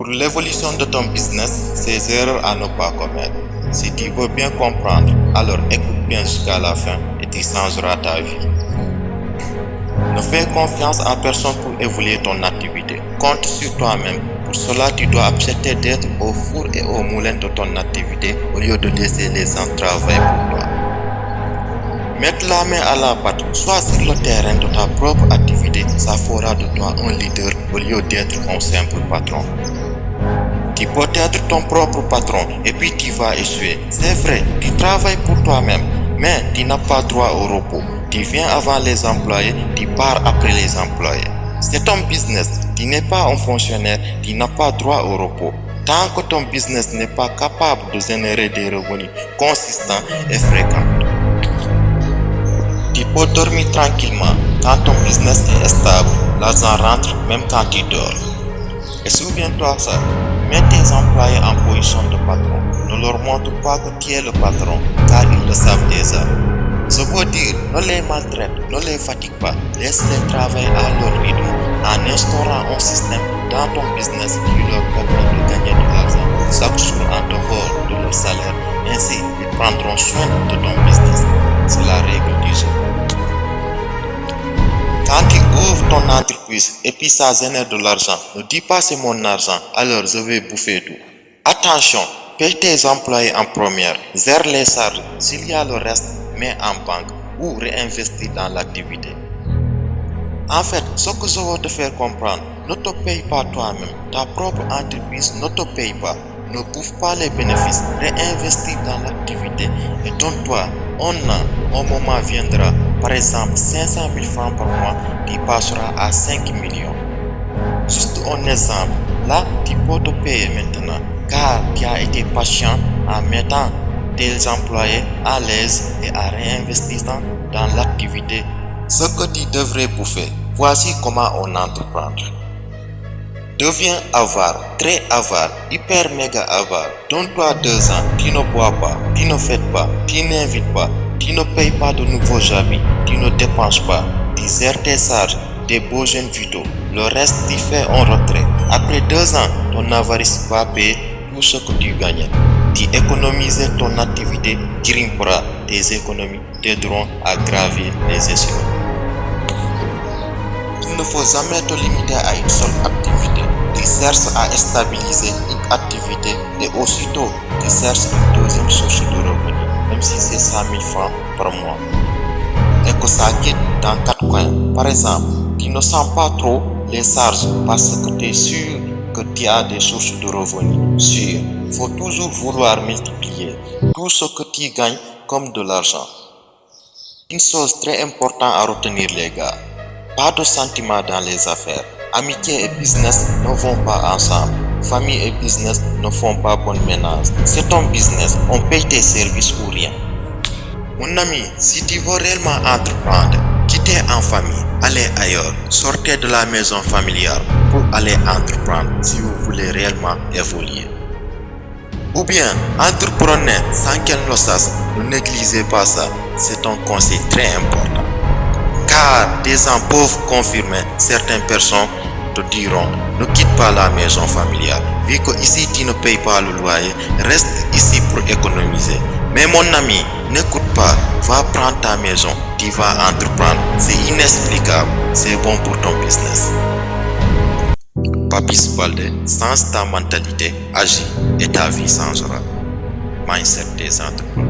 Pour l'évolution de ton business, ces erreurs à ne pas commettre. Si tu veux bien comprendre, alors écoute bien jusqu'à la fin et tu changeras ta vie. Ne fais confiance à personne pour évoluer ton activité. Compte sur toi-même. Pour cela, tu dois accepter d'être au four et au moulin de ton activité au lieu de laisser les gens travailler pour toi. Mettre la main à la pâte, soit sur le terrain de ta propre activité, ça fera de toi un leader au lieu d'être un simple patron. Tu peux être ton propre patron et puis tu vas échouer. C'est vrai, tu travailles pour toi-même, mais tu n'as pas droit au repos. Tu viens avant les employés, tu pars après les employés. C'est ton business, tu n'es pas un fonctionnaire, tu n'as pas droit au repos. Tant que ton business n'est pas capable de générer des revenus consistants et fréquents. Tu peux dormir tranquillement quand ton business est stable, l'argent rentre même quand tu dors. Et souviens-toi ça, mets tes employés en position de patron. Ne leur montre pas que tu es le patron, car ils le savent déjà. Je veux dire, ne les maltraite, ne les fatigue pas, laisse-les travailler à leur rythme en instaurant un système dans ton business qui leur permet de gagner de l'argent chaque jour en dehors de leur salaire. Ainsi, ils prendront soin de ton business. C'est la règle du jeu. Quand tu ouvres ton entreprise et puis ça génère de l'argent, ne dis pas c'est mon argent, alors je vais bouffer tout. Attention, paye tes employés en première, gère les charges, s'il y a le reste, mets en banque ou réinvestis dans l'activité. En fait, ce que je veux te faire comprendre, ne te paye pas toi-même, ta propre entreprise ne te paye pas. Ne bouffe pas les bénéfices, réinvestis dans l'activité et donne-toi un an, un moment viendra, par exemple 500 000 francs par mois, tu passeras à 5 millions. Juste un exemple, là tu peux te payer maintenant, car tu as été patient en mettant tes employés à l'aise et en réinvestissant dans l'activité. Ce que tu devrais bouffer, voici comment on entreprendre. Deviens avare, très avare, hyper méga avare. Donne-toi 2 ans, tu ne bois pas, tu ne fêtes pas, tu n'invites pas, tu ne payes pas de nouveaux habits, tu ne dépenses pas, tu gères tes charges, tes besoins vitaux. Le reste, tu fais un retrait. Après 2 ans, ton avarice va payer tout ce que tu gagnes. Tu économises ton activité, grimpera tes économies, t'aideront à gravir les échelons. Il ne faut jamais te limiter à une seule activité. Tu cherches à stabiliser une activité et aussitôt tu cherches une deuxième source de revenus, même si c'est 100 000 francs par mois. Et que ça quitte dans 4 coins. Par exemple, tu ne sens pas trop les charges parce que tu es sûr que tu as des sources de revenus. Sûr, il faut toujours vouloir multiplier tout ce que tu gagnes comme de l'argent. Une chose très importante à retenir les gars. Pas de sentiment dans les affaires. Amitié et business ne vont pas ensemble. Famille et business ne font pas bonne ménage. C'est ton business, on paye tes services ou rien. Mon ami, si tu veux réellement entreprendre, quittez en famille, allez ailleurs, sortez de la maison familiale pour aller entreprendre si vous voulez réellement évoluer. Ou bien, entreprenez sans qu'elle le sache, ne négligez pas ça, c'est un conseil très important. Car des gens peuvent confirmer, certaines personnes te diront, ne quitte pas la maison familiale, vu que ici tu ne payes pas le loyer, reste ici pour économiser. Mais mon ami, n'écoute pas, va prendre ta maison, tu vas entreprendre, c'est inexplicable, c'est bon pour ton business. Papis Baldé, change ta mentalité, agis et ta vie changera. Mindset des entrepreneurs.